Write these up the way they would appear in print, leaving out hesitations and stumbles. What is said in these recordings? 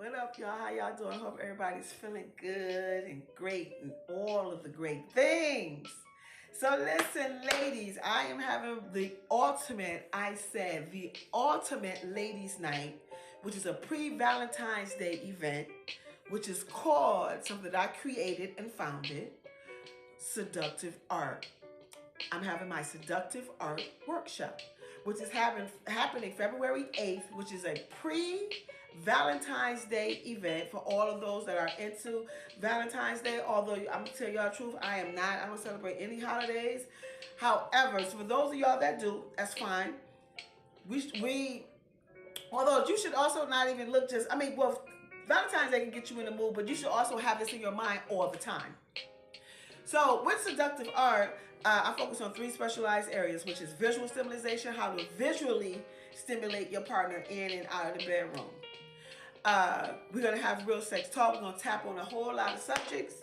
What up, y'all? How y'all doing? Hope everybody's feeling good and great and all of the great things. So listen, ladies, I am having the ultimate ladies night, which is a pre-Valentine's Day event, which is called something that I created and founded, Seductive ArT. I'm having my Seductive ArT workshop, which is happening February 8th, which is a pre-Valentine's Day event for all of those that are into Valentine's Day. Although I'm gonna tell y'all the truth, I am not. I don't celebrate any holidays. However, so for those of y'all that do, that's fine. We although you should also not even look just. I mean, well, Valentine's Day can get you in the mood, but you should also have this in your mind all the time. So with Seductive ArT, I focus on 3 specialized areas, which is visual stimulation, how to visually stimulate your partner in and out of the bedroom. We're going to have real sex talk. We're going to tap on a whole lot of subjects.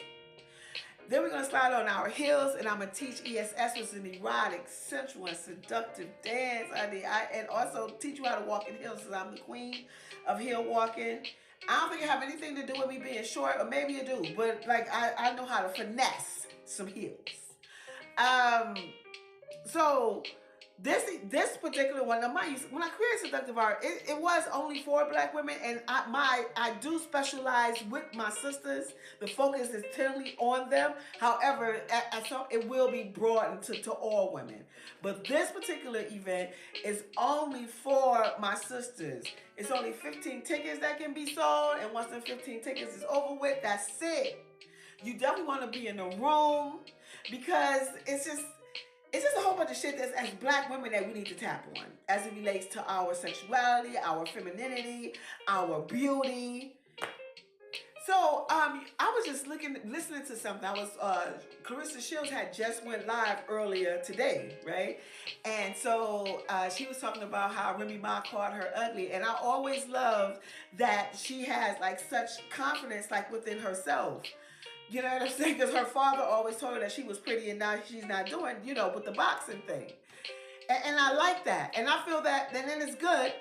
Then we're going to slide on our heels, and I'm going to teach ESS, which is an erotic, sensual, and seductive dance. And also teach you how to walk in heels, because I'm the queen of heel walking. I don't think it have anything to do with me being short, or maybe it do, but like I know how to finesse some heels. So this particular one, now mind you, when I created Seductive ArT, it was only for Black women, and I do specialize with my sisters. The focus is totally on them. However, it will be broadened to all women. But this particular event is only for my sisters. It's only 15 tickets that can be sold, and once the 15 tickets is over with, that's it. You definitely want to be in the room, because it's just a whole bunch of shit that's as Black women that we need to tap on as it relates to our sexuality, our femininity, our beauty. So I was just listening to something. Clarissa Shields had just went live earlier today, right? And so she was talking about how Remy Ma called her ugly, and I always loved that she has like such confidence like within herself. You know what I'm saying? Because her father always told her that she was pretty, and now she's not doing, with the boxing thing. And I like that. And I feel that then it's good.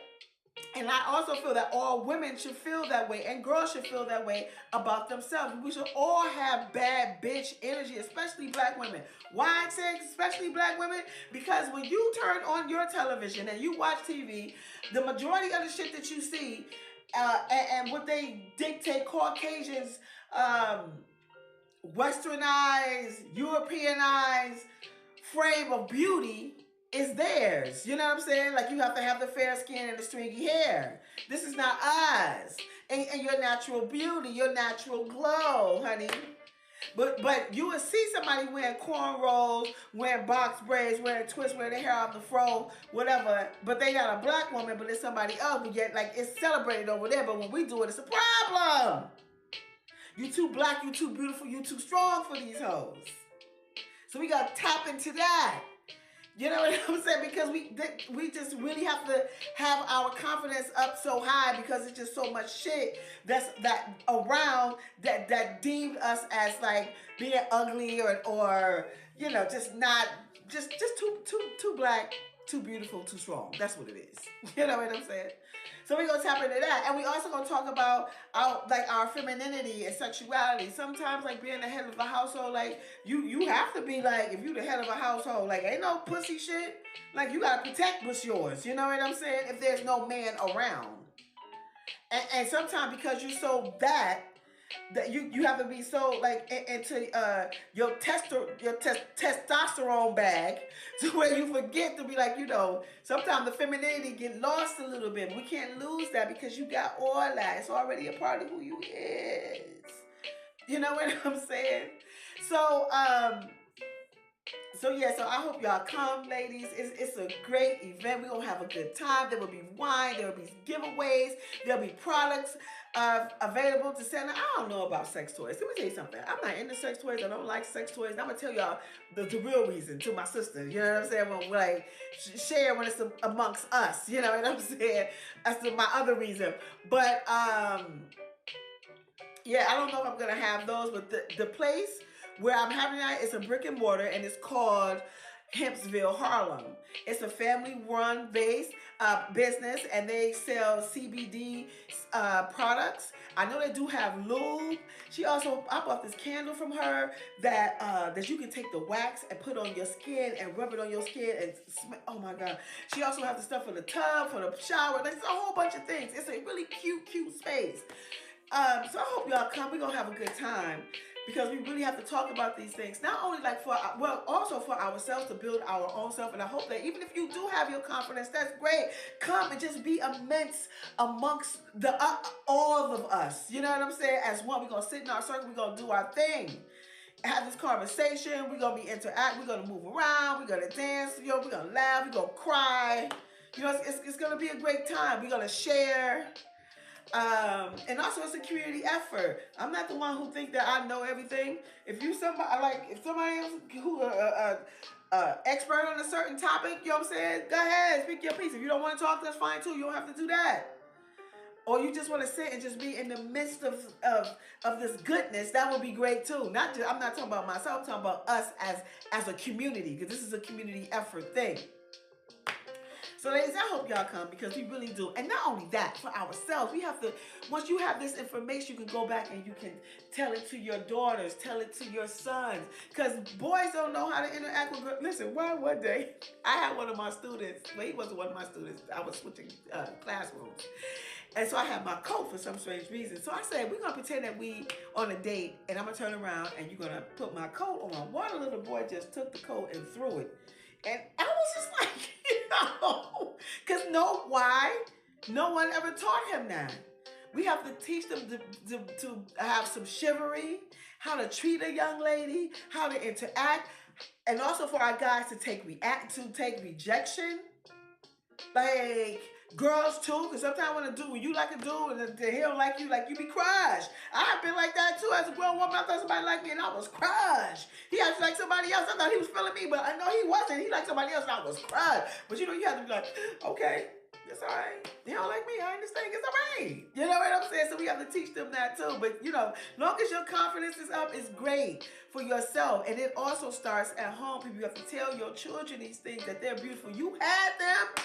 And I also feel that all women should feel that way, and girls should feel that way about themselves. We should all have bad bitch energy, especially Black women. Why I say especially Black women? Because when you turn on your television and you watch TV, the majority of the shit that you see and what they dictate Caucasians, westernized, Europeanized frame of beauty is theirs. You know what I'm saying? Like, you have to have the fair skin and the stringy hair. This is not us. And your natural beauty, your natural glow, honey. But you would see somebody wearing cornrows, wearing box braids, wearing twists, wearing their hair off the fro, whatever. But they got a Black woman, but it's somebody else. But yet, like, it's celebrated over there. But when we do it, it's a problem. You too Black, you too beautiful, you too strong for these hoes. So we gotta tap into that. You know what I'm saying? Because we just really have to have our confidence up so high, because it's just so much shit that's around that deemed us as like being ugly or just too Black, too beautiful, too strong. That's what it is. You know what I'm saying? So we're gonna tap into that, and we also gonna talk about our femininity and sexuality. Sometimes, like, being the head of a household, like you have to be like, if you the head of a household, like, ain't no pussy shit. Like, you gotta protect what's yours. You know what I'm saying? If there's no man around, and sometimes because you're so that you have to be so like into your testosterone bag, to where you forget to be like, sometimes the femininity get lost a little bit. We can't lose that, because you got all that. It's already a part of who you is. You know what I'm saying? So so I hope y'all come, ladies. It's a great event. We're gonna have a good time. There will be wine, there will be giveaways, there'll be products available to sell. Now, I don't know about sex toys. Let me tell you something. I'm not into sex toys. I don't like sex toys. And I'm gonna tell y'all the real reason to my sister. You know what I'm saying? When we like share when it's amongst us. You know what I'm saying? That's my other reason. But yeah, I don't know if I'm gonna have those, but the place where I'm having that is a brick and mortar, and it's called Hempville Harlem. It's a family-run base business, and they sell CBD products. I know they do have lube. I bought this candle from her that you can take the wax and put on your skin and rub it on your skin and oh my God. She also has the stuff for the tub, for the shower. Like, it's a whole bunch of things. It's a really cute space. So I hope y'all come. We're gonna have a good time because we really have to talk about these things. Not only like also for ourselves to build our own self. And I hope that even if you do have your confidence, that's great. Come and just be immense amongst the all of us. You know what I'm saying? As one, we're gonna sit in our circle. We're gonna do our thing. Have this conversation. We're gonna be interact. We're gonna move around. We're gonna dance. We're gonna laugh. We're gonna cry. It's gonna be a great time. We're gonna share. And also it's a community effort. I'm not the one who think that I know everything. If somebody else who expert on a certain topic, you know what I'm saying? Go ahead, speak your piece. If you don't want to talk, that's fine too. You don't have to do that. Or you just want to sit and just be in the midst of this goodness, that would be great too. I'm not talking about myself, I'm talking about us as a community, because this is a community effort thing. So ladies, I hope y'all come because we really do. And not only that, for ourselves, we have to, once you have this information, you can go back and you can tell it to your daughters, tell it to your sons. Because boys don't know how to interact with girls. Listen, one day, I had one of my students, well, he wasn't one of my students, I was switching classrooms. And so I had my coat for some strange reason. So I said, we're going to pretend that we on a date, and I'm going to turn around and you're going to put my coat on. One little boy just took the coat and threw it. And I was just like, because why? No one ever taught him that. We have to teach them to have some chivalry, how to treat a young lady, how to interact, and also for our guys to take rejection. Like, girls too, because sometimes when you like a dude and he don't like you be crushed. I've been like that too as a grown woman. I thought somebody liked me and I was crushed. He actually liked somebody else. I thought he was feeling me, but I know he wasn't. He liked somebody else and I was crushed. But you have to be like, okay, it's all right. He don't like me. I understand. It's all right. You know what I'm saying? So we have to teach them that too. But long as your confidence is up, it's great for yourself. And it also starts at home. People, you have to tell your children these things, that they're beautiful. You had them.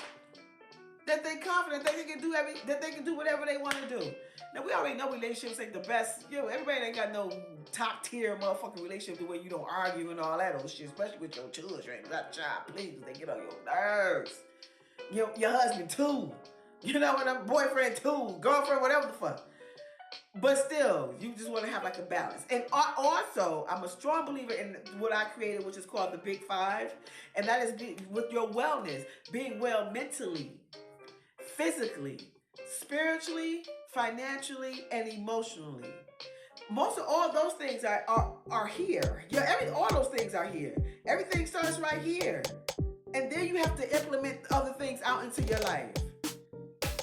That they're confident that they can do whatever they want to do. Now we already know relationships ain't the best. Everybody ain't got no top tier motherfucking relationship the way you don't argue and all that old shit, especially with your children. That child, please, they get on your nerves. Your husband too. Boyfriend too, girlfriend, whatever the fuck. But still, you just want to have like a balance. And also, I'm a strong believer in what I created, which is called the Big Five. And that is with your wellness, being well mentally, physically, spiritually, financially, and emotionally. Most of all those things are here. All those things are here. Everything starts right here. And then you have to implement other things out into your life.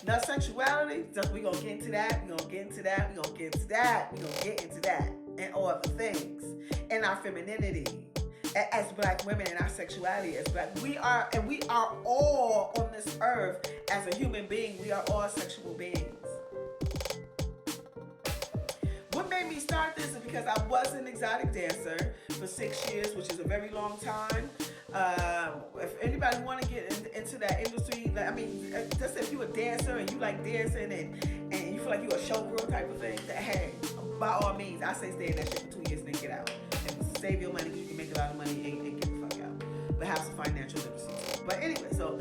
Now, sexuality, we're going to get into that. We're going to get into that. We're going to get into that. We're going to get into that. And all other things. And our femininity. As black women, and our sexuality as black, we are all on this earth as a human being. We are all sexual beings. What made me start this is because I was an exotic dancer for 6 years, which is a very long time. If anybody want to get into that industry, just if you're a dancer and you like dancing and you feel like you're a showgirl type of thing, hey, by all means, I say stay in that shit for 2 years and then get out. And save your money because you can make a lot of money and get the fuck out. But have some financial literacy. But anyway, so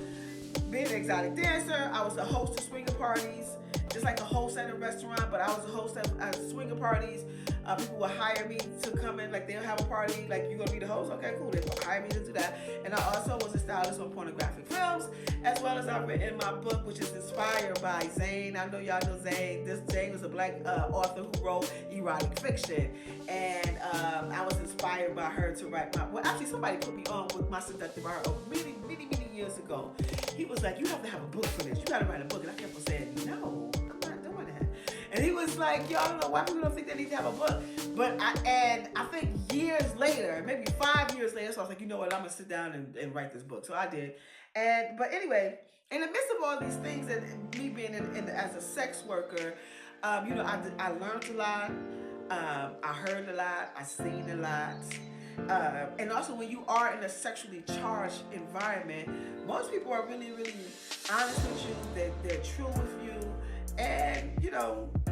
being an exotic dancer, I was a host of swinger parties, just like a host at a restaurant, but I was a host at swinger parties. People would hire me to come in, like they'll have a party, like you're gonna be the host, okay, cool, they will hire me to do that. And I also was a stylist on pornographic films, as well as I've written my book, which is inspired by Zane. I know y'all know Zane. Zane was a black author who wrote erotic fiction. And I was inspired by her to write actually somebody put me on with my Seductive ArT many years ago. He was like, you have to have a book for this. You gotta write a book. And I kept on saying, no, I'm not doing that. And he was like, yo, I don't know why people don't think they need to have a book. But I think years later, maybe 5 years later, so I was like, you know what, I'm gonna sit down and write this book. So I did. But anyway, in the midst of all these things and me being as a sex worker, I learned a lot. I heard a lot. I seen a lot. And also, when you are in a sexually charged environment, most people are really, really honest with you. They're true with you, and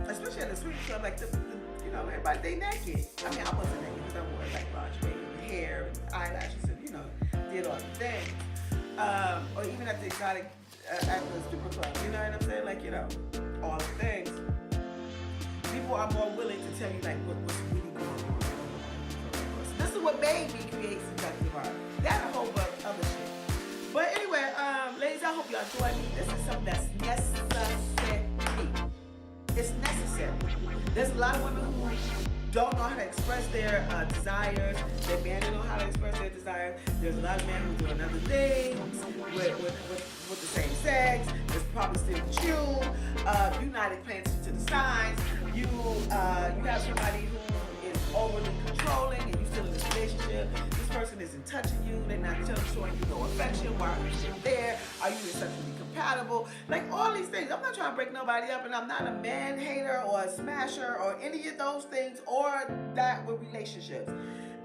especially at the swing club, like everybody they naked. I mean, I wasn't naked because I wore like lingerie, and hair, and eyelashes, and did all the things. Or even at the exotic, at the stripper club. You know what I'm saying? Like all the things. People are more willing to tell you like what's really going on. So this is what made me create Seductive ArT. That a whole bunch of other shit. But anyway, ladies, I hope y'all join me. This is something that's necessary. It's necessary. There's a lot of women who don't know how to express their desires. Their men don't know how to express their desires. There's a lot of men who do another things with the same sex. There's probably still with you. You're not paying attention to the signs. You have somebody who is overly controlling, and you still in this relationship. This person isn't touching you. They're not showing you no affection. Why are you still there? Are you sexually compatible? Like all these things. I'm not trying to break nobody up, and I'm not a man hater or a smasher or any of those things or that with relationships.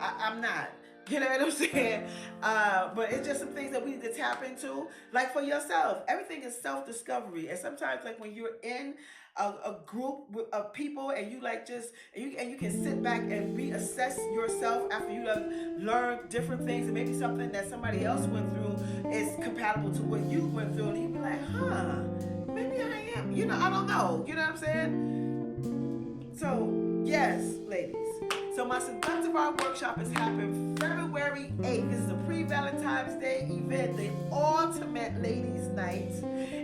I'm not. You know what I'm saying? But it's just some things that we need to tap into. Like for yourself, everything is self-discovery. And sometimes, like when you're in a group of people, and you like and you can sit back and reassess yourself after you have learned different things, and maybe something that somebody else went through is compatible to what you went through, and you be like, maybe I am. I don't know. You know what I'm saying? So yes, ladies. So my Seductive ArT workshop is happening February 8th. This is a pre-Valentine's Day event, the ultimate ladies' night.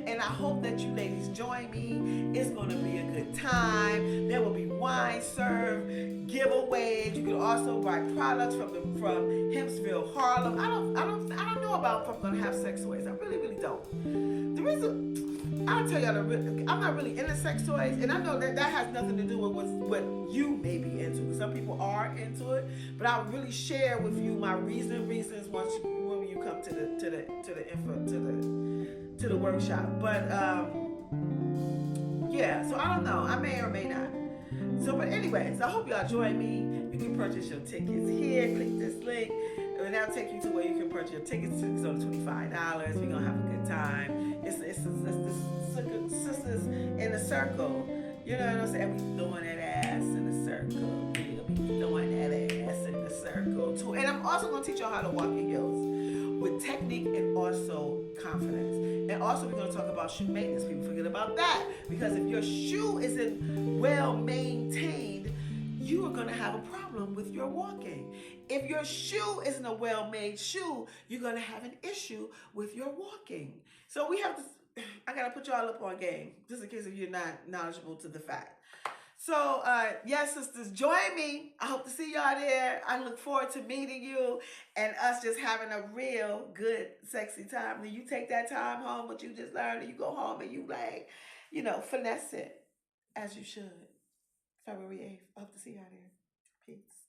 And I hope that you ladies join me. It's going to be a good time. There will be wine served, giveaways. You can also buy products from Hempville Harlem. I don't know about if I'm going to have sex toys. I really, really don't. The reason I'll tell y'all I'm not really into sex toys, and I know that has nothing to do with what you may be into. Some people are into it, but I'll really share with you my reasons when you come to the workshop. But yeah, so I don't know. I may or may not. So, but anyways, I hope y'all join me. You can purchase your tickets here. Click this link, and that'll take you to where you can purchase your tickets. It's only $25. We're gonna have a good time. It's the sisters in a circle. You know what I'm saying? We throwing that ass in a circle. We'll be throwing that ass in a circle too. And I'm also gonna teach y'all how to walk in heels with technique and also confidence. And also we're gonna talk about shoe maintenance. People forget about that, because if your shoe isn't well maintained, you are going to have a problem with your walking. If your shoe isn't a well-made shoe, you're going to have an issue with your walking. So I got to put y'all up on game, just in case if you're not knowledgeable to the fact. So, yes, sisters, join me. I hope to see y'all there. I look forward to meeting you and us just having a real good, sexy time. Then you take that time home, what you just learned, and you go home and you like, finesse it as you should. February 8th. I hope to see y'all there. Peace.